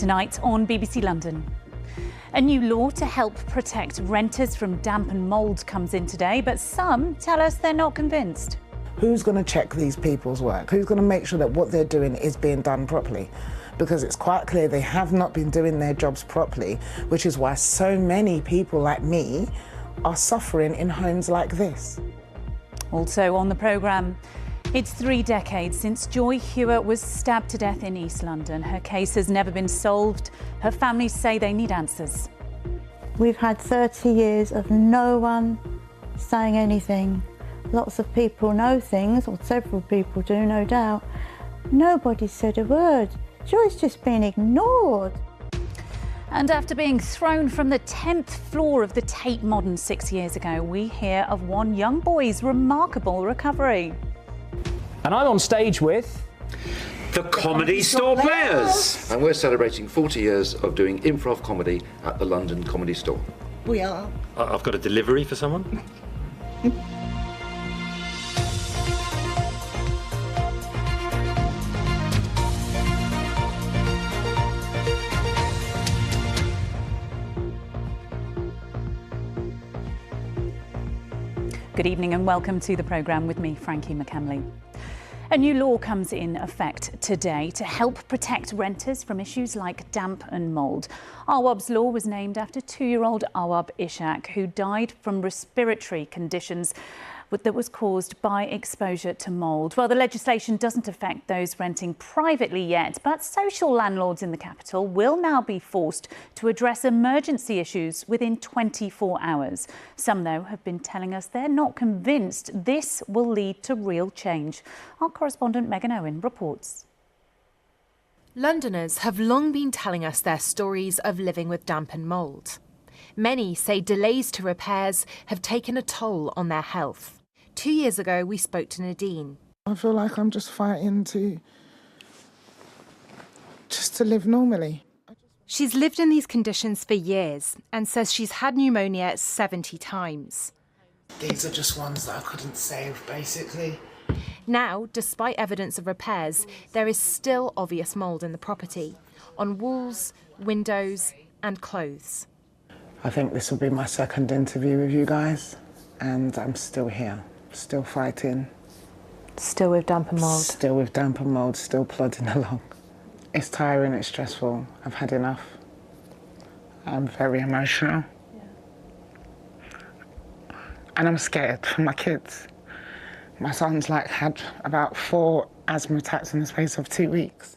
Tonight on BBC London. A new law to help protect renters from damp and mould comes in today, but some tell us they're not convinced. Who's going to check these people's work? Who's going to make sure that what they're doing is being done properly? Because it's quite clear they have not been doing their jobs properly, which is why so many people like me are suffering in homes like this. Also on the programme, it's 3 decades since Joy Hewitt was stabbed to death in East London. Her case has never been solved. Her family say they need answers. We've had 30 years of no one saying anything. Lots of people know things, or several people do, no doubt. Nobody said a word. Joy's just been ignored. And after being thrown from the 10th floor of the Tate Modern 6 years ago, we hear of one young boy's remarkable recovery. And I'm on stage with the Comedy Store Players. And we're celebrating 40 years of doing improv comedy at the London Comedy Store. We are. I've got a delivery for someone. Good evening and welcome to the programme with me, Frankie McCamley. A new law comes in effect today to help protect renters from issues like damp and mould. Awab's law was named after 2-year-old Awab Ishak, who died from respiratory conditions that was caused by exposure to mould. Well, the legislation doesn't affect those renting privately yet, but social landlords in the capital will now be forced to address emergency issues within 24 hours. Some, though, have been telling us they're not convinced this will lead to real change. Our correspondent Megan Owen reports. Londoners have long been telling us their stories of living with damp and mould. Many say delays to repairs have taken a toll on their health. 2 years ago, we spoke to Nadine. I feel like I'm just fighting to live normally. She's lived in these conditions for years and says she's had pneumonia 70 times. These are just ones that I couldn't save, basically. Now, despite evidence of repairs, there is still obvious mould in the property, on walls, windows and clothes. I think this will be my second interview with you guys, and I'm still here, still fighting. Still with damp and mould? Still with damp and mould, still plodding along. It's tiring, it's stressful. I've had enough. I'm very emotional. And I'm scared for my kids. My son's had about 4 asthma attacks in the space of 2 weeks.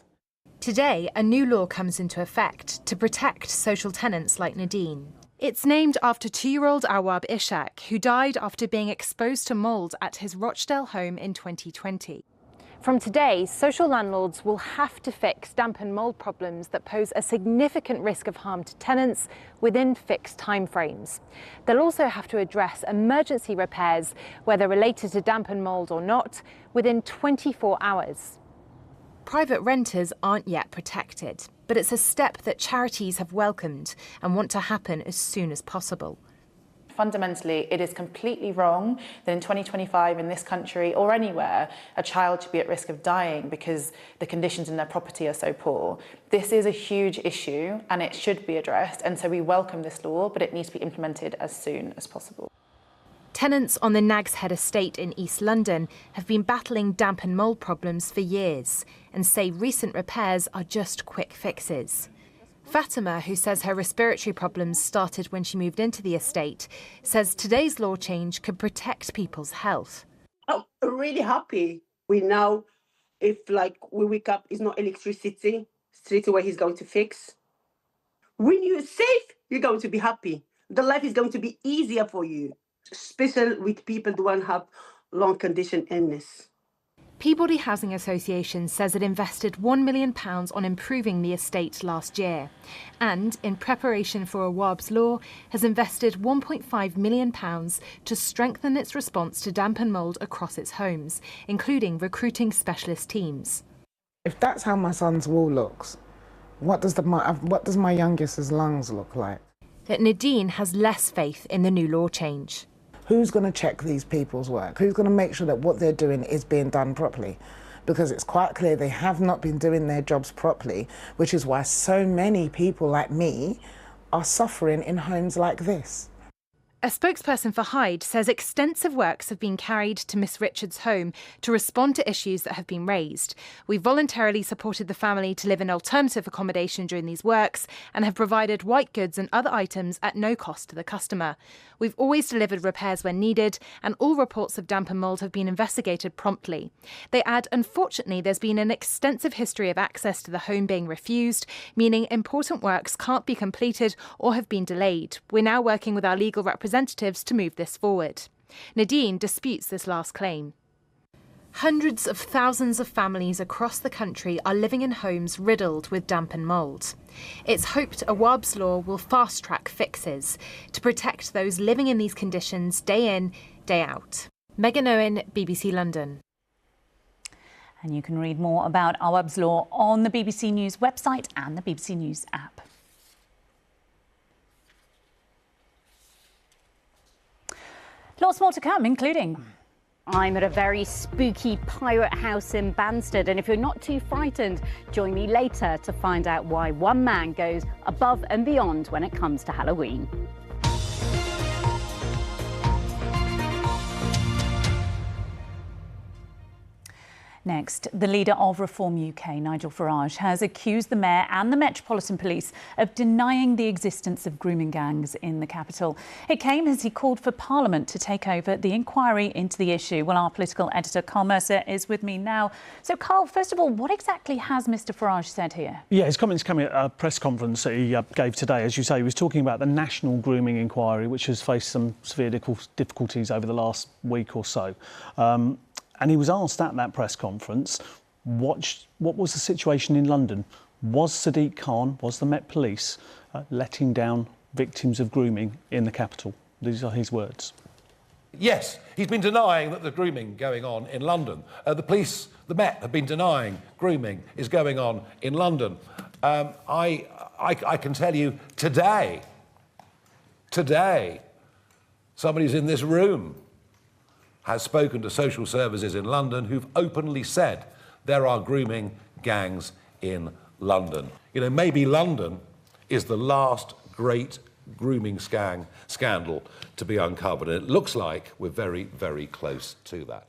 Today, a new law comes into effect to protect social tenants like Nadine. It's named after 2-year-old Awab Ishak, who died after being exposed to mould at his Rochdale home in 2020. From today, social landlords will have to fix damp and mould problems that pose a significant risk of harm to tenants within fixed timeframes. They'll also have to address emergency repairs, whether related to damp and mould or not, within 24 hours. Private renters aren't yet protected, but it's a step that charities have welcomed and want to happen as soon as possible. Fundamentally, it is completely wrong that in 2025 in this country or anywhere, a child should be at risk of dying because the conditions in their property are so poor. This is a huge issue and it should be addressed, and so we welcome this law, but it needs to be implemented as soon as possible. Tenants on the Nags Head estate in East London have been battling damp and mould problems for years and say recent repairs are just quick fixes. Fatima, who says her respiratory problems started when she moved into the estate, says today's law change could protect people's health. I'm really happy. We know if we wake up, it's not electricity, straight away he's going to fix. When you're safe, you're going to be happy. The life is going to be easier for you, especially with people who don't have long condition illness. Peabody Housing Association says it invested £1 million on improving the estate last year and, in preparation for Awab's law, has invested £1.5 million to strengthen its response to damp and mould across its homes, including recruiting specialist teams. If that's how my son's wall looks, what does my youngest's lungs look like? That Nadine has less faith in the new law change. Who's going to check these people's work? Who's going to make sure that what they're doing is being done properly? because it's quite clear they have not been doing their jobs properly, which is why so many people like me are suffering in homes like this. A spokesperson for Hyde says extensive works have been carried to Miss Richards' home to respond to issues that have been raised. We voluntarily supported the family to live in alternative accommodation during these works and have provided white goods and other items at no cost to the customer. We've always delivered repairs when needed, and all reports of damp and mould have been investigated promptly. They add, unfortunately, there's been an extensive history of access to the home being refused, meaning important works can't be completed or have been delayed. We're now working with our legal representatives to move this forward. Nadine disputes this last claim. Hundreds of thousands of families across the country are living in homes riddled with damp and mould. It's hoped Awab's law will fast-track fixes to protect those living in these conditions day in, day out. Megan Owen, BBC London. And you can read more about Awab's law on the BBC News website and the BBC News app. Lots more to come, including... I'm at a very spooky pirate house in Banstead, and if you're not too frightened, join me later to find out why one man goes above and beyond when it comes to Halloween. Next, the leader of Reform UK, Nigel Farage, has accused the Mayor and the Metropolitan Police of denying the existence of grooming gangs in the capital. It came as he called for Parliament to take over the inquiry into the issue. Well, our political editor, Carl Mercer, is with me now. So, Carl, first of all, what exactly has Mr Farage said here? Yeah, his comments coming at a press conference that he gave today. As you say, he was talking about the National Grooming Inquiry, which has faced some severe difficulties over the last week or so. And he was asked at that press conference, what was the situation in London? Was Sadiq Khan, was the Met Police letting down victims of grooming in the capital? These are his words. Yes, he's been denying that there's grooming going on in London. The police, the Met, have been denying grooming is going on in London. I can tell you today, somebody's in this room has spoken to social services in London who've openly said there are grooming gangs in London. You know, maybe London is the last great grooming scandal to be uncovered. And it looks like we're very, very close to that.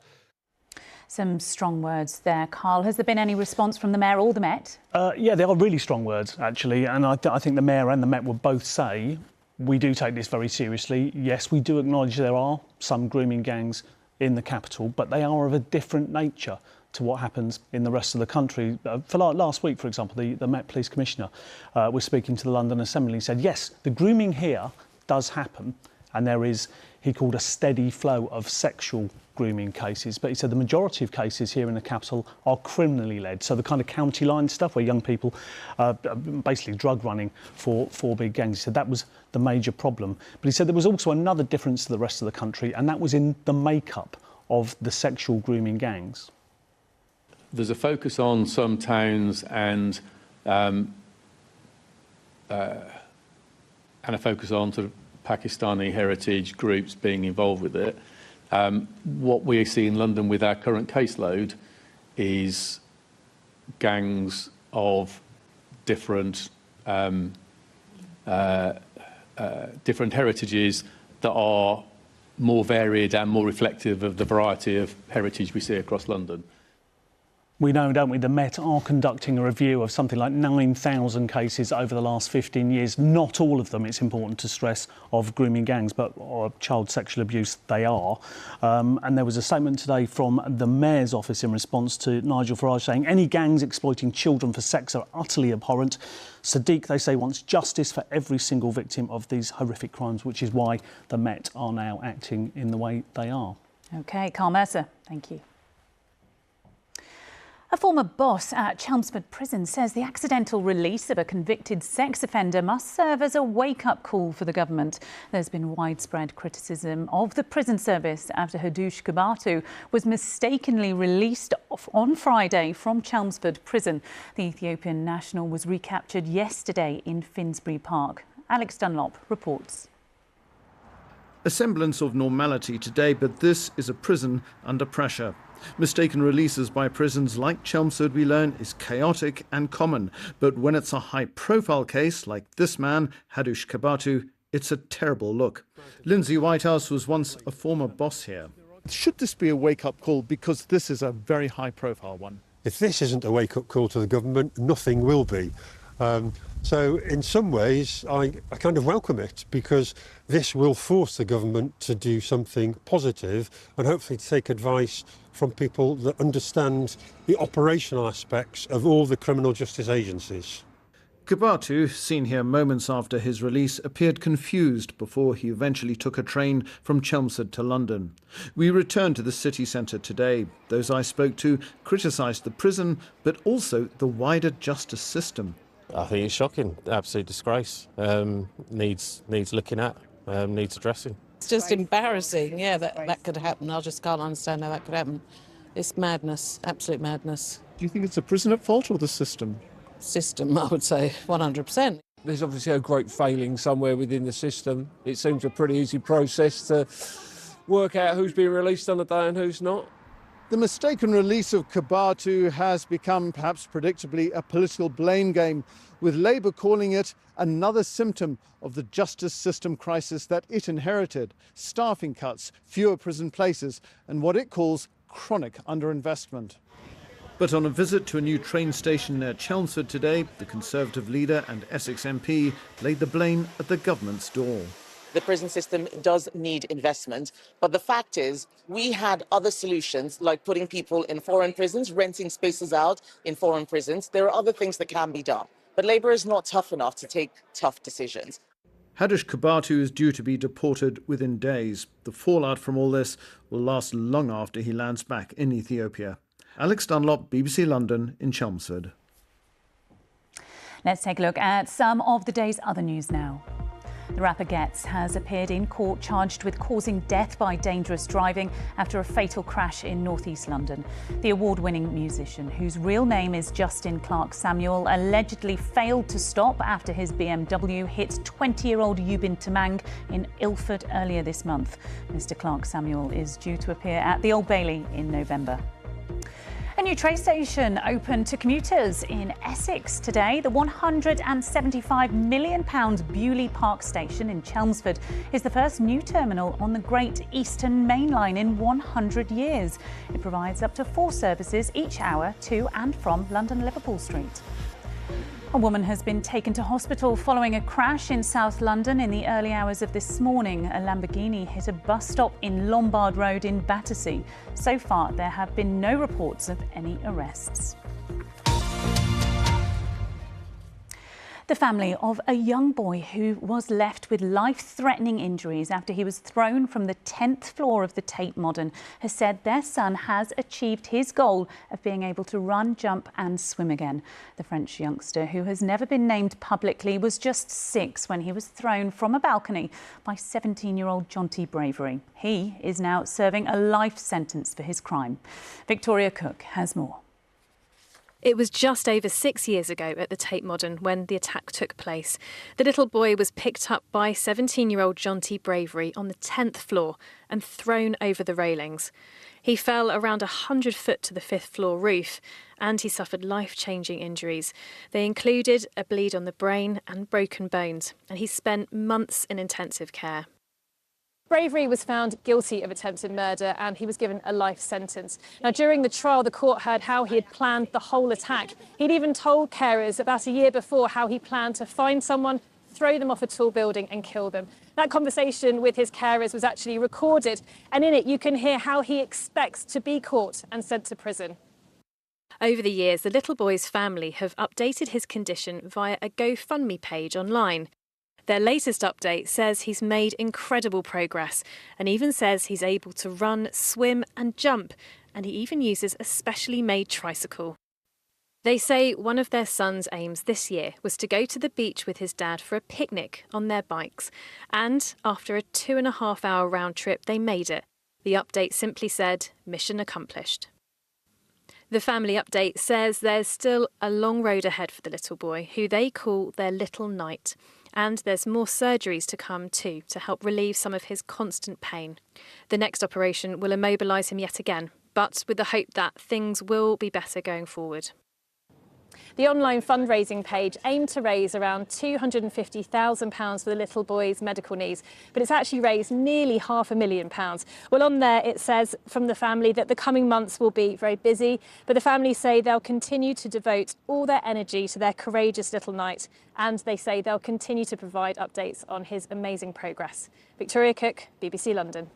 Some strong words there, Carl. Has there been any response from the Mayor or the Met? Yeah, they are really strong words, actually. And I think the Mayor and the Met would both say, we do take this very seriously. Yes, we do acknowledge there are some grooming gangs in the capital, but they are of a different nature to what happens in the rest of the country. For last week, for example, the Met Police Commissioner was speaking to the London Assembly and said, yes, the grooming here does happen, and there is, he called, a steady flow of sexual grooming cases, but he said the majority of cases here in the capital are criminally led, so the kind of county line stuff where young people basically drug running for big gangs. He said that was the major problem, but he said there was also another difference to the rest of the country, and that was in the makeup of the sexual grooming gangs. There's a focus on some towns and a focus on sort of Pakistani heritage groups being involved with it. What we see in London with our current caseload is gangs of different heritages that are more varied and more reflective of the variety of heritage we see across London. We know, don't we, the Met are conducting a review of something like 9,000 cases over the last 15 years. Not all of them, it's important to stress, of grooming gangs, but of child sexual abuse, they are. And there was a statement today from the Mayor's office in response to Nigel Farage saying any gangs exploiting children for sex are utterly abhorrent. Sadiq, they say, wants justice for every single victim of these horrific crimes, which is why the Met are now acting in the way they are. OK, Carl Mercer, thank you. A former boss at Chelmsford Prison says the accidental release of a convicted sex offender must serve as a wake-up call for the government. There's been widespread criticism of the prison service after Hadush Kubatu was mistakenly released on Friday from Chelmsford Prison. The Ethiopian national was recaptured yesterday in Finsbury Park. Alex Dunlop reports. A semblance of normality today, but this is a prison under pressure. Mistaken releases by prisons like Chelmsford, we learn, is chaotic and common. But when it's a high-profile case like this man, Hadush Kabatu, it's a terrible look. Lindsay Whitehouse was once a former boss here. Should this be a wake-up call? Because this is a very high-profile one. If this isn't a wake-up call to the government, nothing will be. So in some ways, I kind of welcome it, because this will force the government to do something positive and hopefully to take advice from people that understand the operational aspects of all the criminal justice agencies. Kabatu, seen here moments after his release, appeared confused before he eventually took a train from Chelmsford to London. We returned to the city centre today. Those I spoke to criticised the prison, but also the wider justice system. I think it's shocking, absolute disgrace. Needs looking at, needs addressing. It's just embarrassing, yeah, that could happen. I just can't understand how that could happen. It's madness, absolute madness. Do you think it's the prison at fault or the system? System, I would say, 100%. There's obviously a great failing somewhere within the system. It seems a pretty easy process to work out who's being released on a day and who's not. The mistaken release of Kabatu has become, perhaps predictably, a political blame game, with Labour calling it another symptom of the justice system crisis that it inherited: staffing cuts, fewer prison places, and what it calls chronic underinvestment. But on a visit to a new train station near Chelmsford today, the Conservative leader and Essex MP laid the blame at the government's door. The prison system does need investment, but the fact is we had other solutions, like putting people in foreign prisons, renting spaces out in foreign prisons. There are other things that can be done, but Labour is not tough enough to take tough decisions. Hadush Kabatu is due to be deported within days. The fallout from all this will last long after he lands back in Ethiopia. Alex Dunlop, BBC London in Chelmsford. Let's take a look at some of the day's other news now. The rapper Getz has appeared in court charged with causing death by dangerous driving after a fatal crash in northeast London. The award-winning musician, whose real name is Justin Clark Samuel, allegedly failed to stop after his BMW hit 20-year-old Yubin Tamang in Ilford earlier this month. Mr. Clark Samuel is due to appear at the Old Bailey in November. A new train station opened to commuters in Essex today. The £175 million Bewley Park station in Chelmsford is the first new terminal on the Great Eastern Main Line in 100 years. It provides up to 4 services each hour to and from London Liverpool Street. A woman has been taken to hospital following a crash in South London in the early hours of this morning. A Lamborghini hit a bus stop in Lombard Road in Battersea. So far, there have been no reports of any arrests. The family of a young boy who was left with life-threatening injuries after he was thrown from the 10th floor of the Tate Modern has said their son has achieved his goal of being able to run, jump and swim again. The French youngster, who has never been named publicly, was just 6 when he was thrown from a balcony by 17-year-old Jonty Bravery. He is now serving a life sentence for his crime. Victoria Cook has more. It was just over 6 years ago at the Tate Modern when the attack took place. The little boy was picked up by 17-year-old Jonty Bravery on the 10th floor and thrown over the railings. He fell around 100 foot to the 5th floor roof and he suffered life-changing injuries. They included a bleed on the brain and broken bones, and he spent months in intensive care. Bravery was found guilty of attempted murder and he was given a life sentence. Now, during the trial, the court heard how he had planned the whole attack. He'd even told carers about a year before how he planned to find someone, throw them off a tall building and kill them. That conversation with his carers was actually recorded, and in it you can hear how he expects to be caught and sent to prison. Over the years, the little boy's family have updated his condition via a GoFundMe page online. Their latest update says he's made incredible progress and even says he's able to run, swim and jump, and he even uses a specially made tricycle. They say one of their son's aims this year was to go to the beach with his dad for a picnic on their bikes, and after a 2.5-hour round trip they made it. The update simply said, mission accomplished. The family update says there's still a long road ahead for the little boy, who they call their little knight. And there's more surgeries to come too, to help relieve some of his constant pain. The next operation will immobilise him yet again, but with the hope that things will be better going forward. The online fundraising page aimed to raise around £250,000 for the little boy's medical needs, but it's actually raised nearly £500,000. Well, on there it says from the family that the coming months will be very busy, but the family say they'll continue to devote all their energy to their courageous little knight, and they say they'll continue to provide updates on his amazing progress. Victoria Cook, BBC London.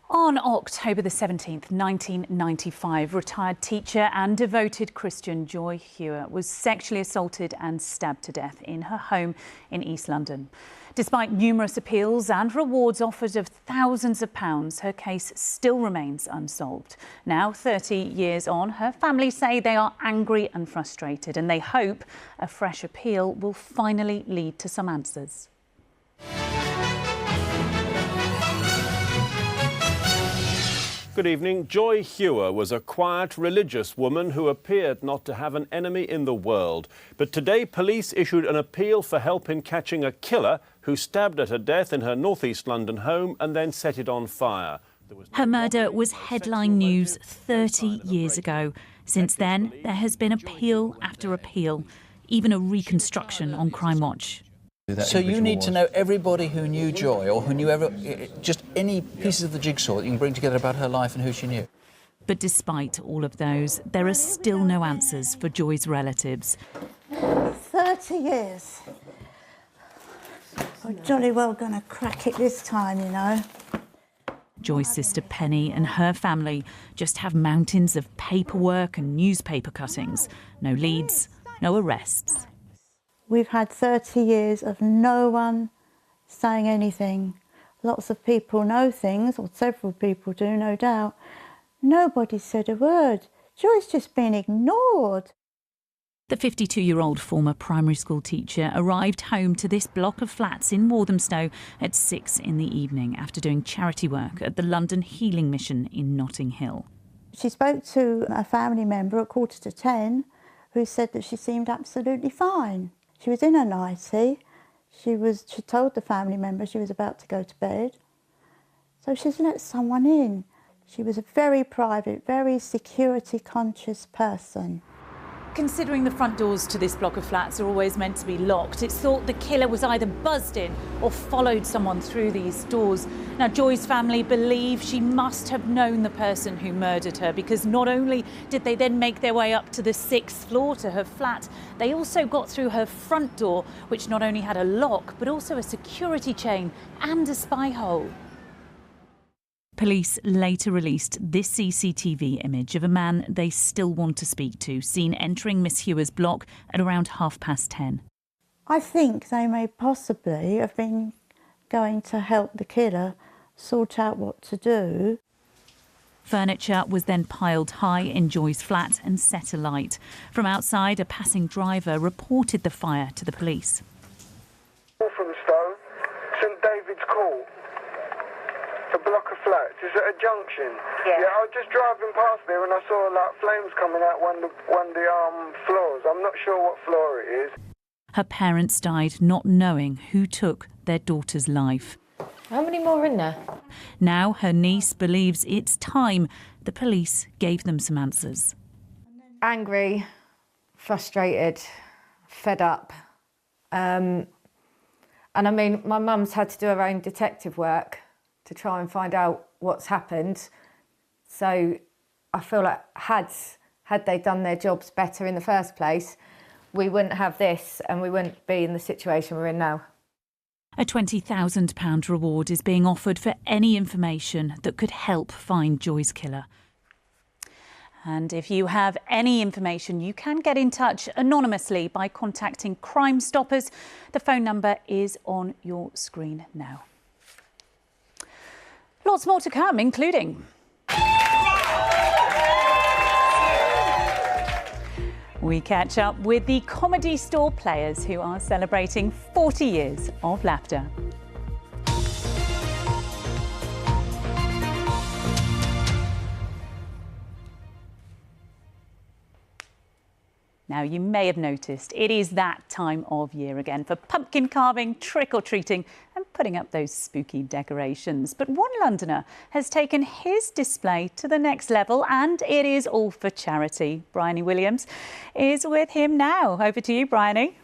On October the 17th, 1995, retired teacher and devoted Christian Joy Hewer was sexually assaulted and stabbed to death in her home in East London. Despite numerous appeals and rewards offered of thousands of pounds, her case still remains unsolved. Now, 30 years on, her family say they are angry and frustrated, and they hope a fresh appeal will finally lead to some answers. Good evening. Joy Hewer was a quiet, religious woman who appeared not to have an enemy in the world. But today, police issued an appeal for help in catching a killer who stabbed her to death in her northeast London home and then set it on fire. Her murder was headline news 30 years ago. Since then, there has been appeal after appeal, even a reconstruction on Crime Watch. So you need to know everybody who knew Joy, or who knew just any pieces of the jigsaw that you can bring together about her life and who she knew. But despite all of those, there are still no answers for Joy's relatives. 30 years. We're jolly well going to crack it this time, you know. Joy's sister Penny and her family just have mountains of paperwork and newspaper cuttings. No leads, no arrests. We've had 30 years of no one saying anything. Lots of people know things, or several people do, no doubt. Nobody said a word. Joy's just been ignored. The 52-year-old former primary school teacher arrived home to this block of flats in Walthamstow at 6 in the evening after doing charity work at the London Healing Mission in Notting Hill. She spoke to a family member at 9:45 who said that she seemed absolutely fine. She was in her nightie. She told the family member she was about to go to bed. So she's let someone in. She was a very private, very security conscious person. Considering the front doors to this block of flats are always meant to be locked, it's thought the killer was either buzzed in or followed someone through these doors. Now, Joy's family believe she must have known the person who murdered her, because not only did they then make their way up to the 6th floor to her flat, they also got through her front door, which not only had a lock, but also a security chain and a spy hole. Police later released this CCTV image of a man they still want to speak to, seen entering Miss Hewer's block at around 10:30. I think they may possibly have been going to help the killer sort out what to do. Furniture was then piled high in Joy's flat and set alight. From outside, a passing driver reported the fire to the police. From Stowe, St David's Court. A block of flats. Is it a junction? Yeah, I was just driving past there and I saw like flames coming out one of the floors. I'm not sure what floor it is. Her parents died not knowing who took their daughter's life. How many more are in there? Now her niece believes it's time the police gave them some answers. Angry, frustrated, fed up. And I mean, my mum's had to do her own detective work to try and find out what's happened. So I feel like had they done their jobs better in the first place, we wouldn't have this and we wouldn't be in the situation we're in now. A £20,000 reward is being offered for any information that could help find Joy's killer. And if you have any information, you can get in touch anonymously by contacting Crime Stoppers. The phone number is on your screen now. Lots more to come, including we catch up with the Comedy Store Players, who are celebrating 40 years of laughter. Now, you may have noticed it is that time of year again for pumpkin carving, trick-or-treating and putting up those spooky decorations. But one Londoner has taken his display to the next level, and it is all for charity. Bryony Williams is with him now. Over to you, Bryony.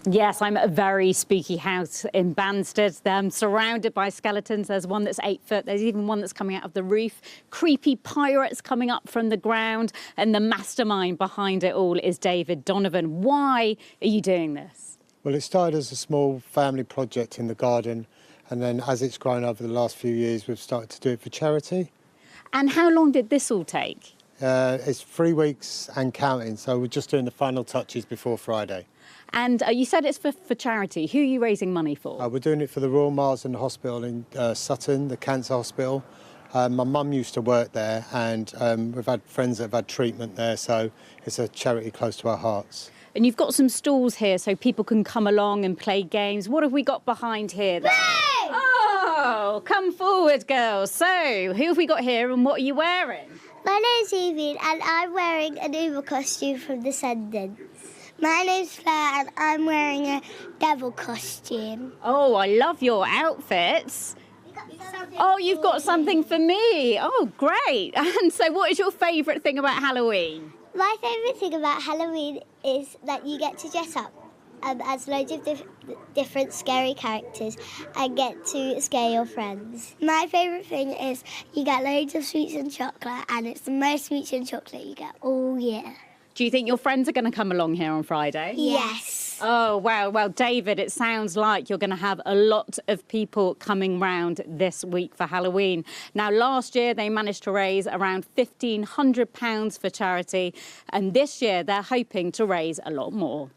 Yes, I'm at a very spooky house in Banstead. I'm surrounded by skeletons. There's one that's 8 foot. There's even one that's coming out of the roof. Creepy pirates coming up from the ground. And the mastermind behind it all is David Donovan. Why are you doing this? Well, it started as a small family project in the garden. And then as it's grown over the last few years, we've started to do it for charity. And how long did this all take? It's 3 weeks and counting. So we're just doing the final touches before Friday. And you said it's for charity. Who are you raising money for? We're doing it for the Royal Marsden Hospital in Sutton, the cancer hospital. My mum used to work there, and we've had friends that have had treatment there, so it's a charity close to our hearts. And you've got some stalls here so people can come along and play games. What have we got behind here? Oh, come forward, girls. So, who have we got here and what are you wearing? My name's Evie and I'm wearing an Uber costume from Descendants. My name's Claire and I'm wearing a devil costume. Oh, I love your outfits. Oh, you've got something for me. Oh, great. And so what is your favourite thing about Halloween? My favourite thing about Halloween is that you get to dress up as loads of different scary characters and get to scare your friends. My favourite thing is you get loads of sweets and chocolate, and it's the most sweets and chocolate you get all year. Do you think your friends are going to come along here on Friday? Yes. Oh, wow. Well, David, it sounds like you're going to have a lot of people coming round this week for Halloween. Now, last year, they managed to raise around £1,500 for charity, and this year they're hoping to raise a lot more.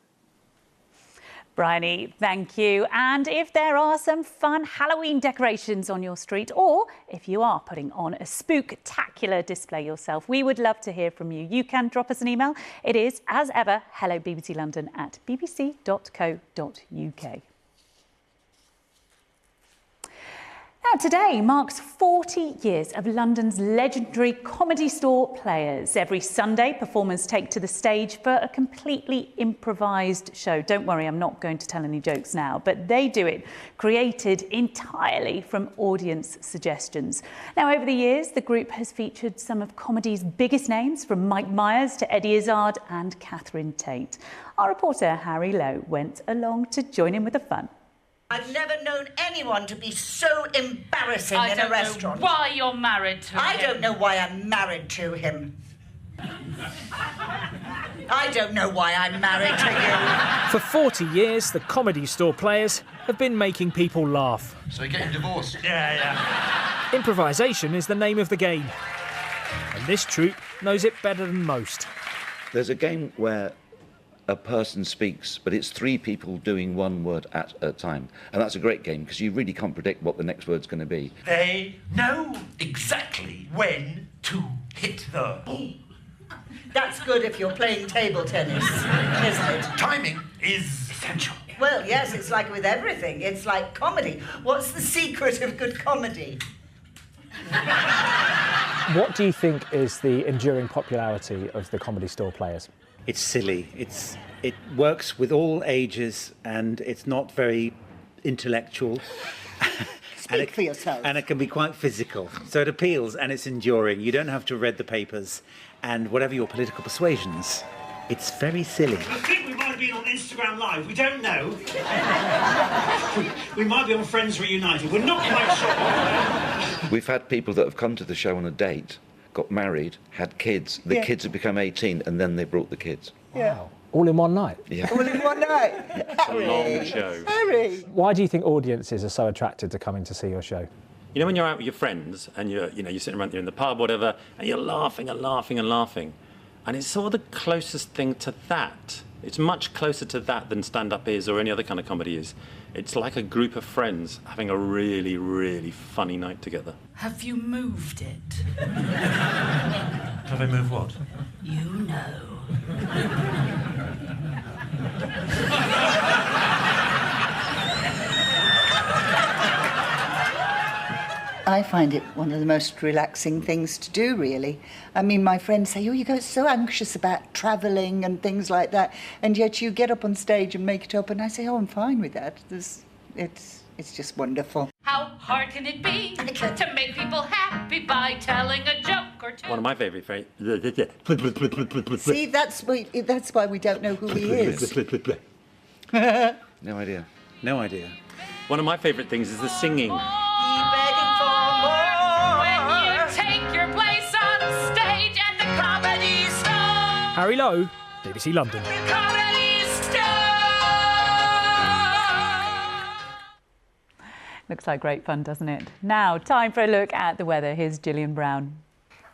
Bryony, thank you. And if there are some fun Halloween decorations on your street, or if you are putting on a spooktacular display yourself, we would love to hear from you. You can drop us an email. It is, as ever, hellobbclondon@bbc.co.uk. Now, today marks 40 years of London's legendary Comedy Store Players. Every Sunday, performers take to the stage for a completely improvised show. Don't worry, I'm not going to tell any jokes now, but they do it, created entirely from audience suggestions. Now, over the years, the group has featured some of comedy's biggest names, from Mike Myers to Eddie Izzard and Catherine Tate. Our reporter, Harry Lowe, went along to join in with the fun. I've never known anyone to be so embarrassing in a restaurant. I don't know why you're married to him. I don't know why I'm married to him. I don't know why I'm married to you. For 40 years, the Comedy Store Players have been making people laugh. So you're getting divorced? Yeah. Improvisation is the name of the game. And this troupe knows it better than most. There's a game where a person speaks, but it's 3 people doing one word at a time. And that's a great game, because you really can't predict what the next word's going to be. They know exactly when to hit the ball. That's good if you're playing table tennis, isn't it? Timing is essential. Well, yes, it's like with everything. It's like comedy. What's the secret of good comedy? What do you think is the enduring popularity of the Comedy Store Players? It's silly. It works with all ages, and it's not very intellectual. Speak for yourself. And it can be quite physical. So it appeals, and it's enduring. You don't have to read the papers, and whatever your political persuasions, it's very silly. I think we might have been on Instagram Live. We don't know. we might be on Friends Reunited. We're not quite sure. We've had people that have come to the show on a date, got married, had kids. The kids have become 18, and then they brought the kids. Wow. All in one night? Yeah. All in one night. It's a long show. Harry. Why do you think audiences are so attracted to coming to see your show? You know, when you're out with your friends and you're sitting around, you're in the pub, whatever, and you're laughing and laughing and laughing, and it's sort of the closest thing to that. It's much closer to that than stand-up is or any other kind of comedy is. It's like a group of friends having a really, really funny night together. Have you moved it? Have I moved what? You know. I find it one of the most relaxing things to do, really. I mean, my friends say, oh, you go so anxious about travelling and things like that, and yet you get up on stage and make it up, and I say, oh, I'm fine with that. It's just wonderful. How hard can it be to make people happy by telling a joke or two? One of my favourite phrases. See, that's why we don't know who he is. No idea. No idea. One of my favourite things is the singing. When you take your place on stage at the Comedy Store. Harry Lowe, BBC London. Comedy Store. Looks like great fun, doesn't it? Now, time for a look at the weather. Here's Gillian Brown.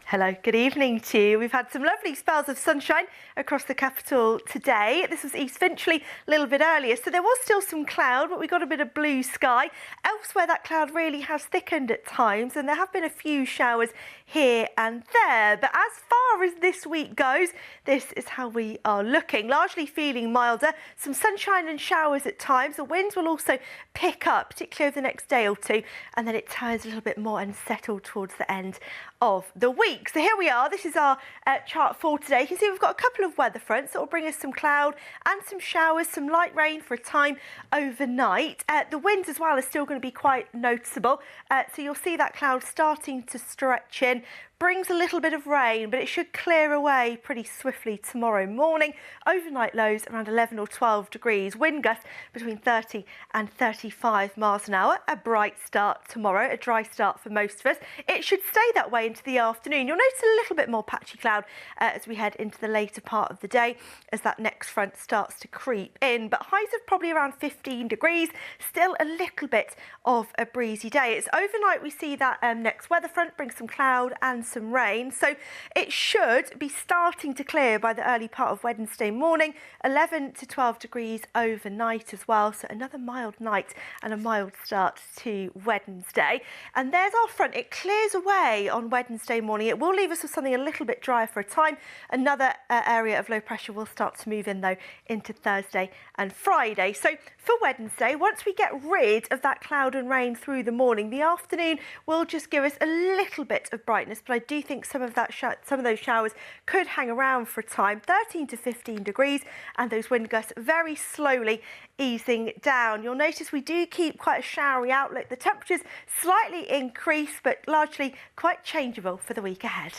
Hello, good evening to you. We've had some lovely spells of sunshine across the capital today. This was East Finchley a little bit earlier, so there was still some cloud, but we got a bit of blue sky. Elsewhere, that cloud really has thickened at times, and there have been a few showers here and there. But as far as this week goes, this is how we are looking. Largely feeling milder, some sunshine and showers at times. The winds will also pick up, particularly over the next day or two, and then it turns a little bit more unsettled towards the end of the week. So here we are. This is our chart for today. You can see we've got a couple of weather fronts that will bring us some cloud and some showers, some light rain for a time overnight. The winds as well are still going to be quite noticeable. So you'll see that cloud starting to stretch in. Brings a little bit of rain, but it should clear away pretty swiftly tomorrow morning. Overnight lows around 11 or 12 degrees. Wind gusts between 30 and 35 miles an hour. A bright start tomorrow, a dry start for most of us. It should stay that way into the afternoon. You'll notice a little bit more patchy cloud as we head into the later part of the day as that next front starts to creep in. But highs of probably around 15 degrees. Still a little bit of a breezy day. It's overnight we see that next weather front bring some cloud and some rain, so it should be starting to clear by the early part of Wednesday morning. 11 to 12 degrees overnight as well, so another mild night and a mild start to Wednesday. And there's our front. It clears away on Wednesday morning. It will leave us with something a little bit drier for a time. Another area of low pressure will start to move in though into Thursday and Friday. So for Wednesday, once we get rid of that cloud and rain through the morning, the afternoon will just give us a little bit of brightness, but I do think some of those showers could hang around for a time. 13 to 15 degrees, and those wind gusts very slowly easing down. You'll notice we do keep quite a showery outlook. The temperatures slightly increase, but largely quite changeable for the week ahead.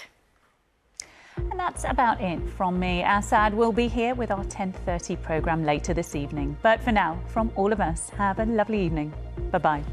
And that's about it from me. Assad will be here with our 10:30 programme later this evening. But for now, from all of us, have a lovely evening. Bye-bye.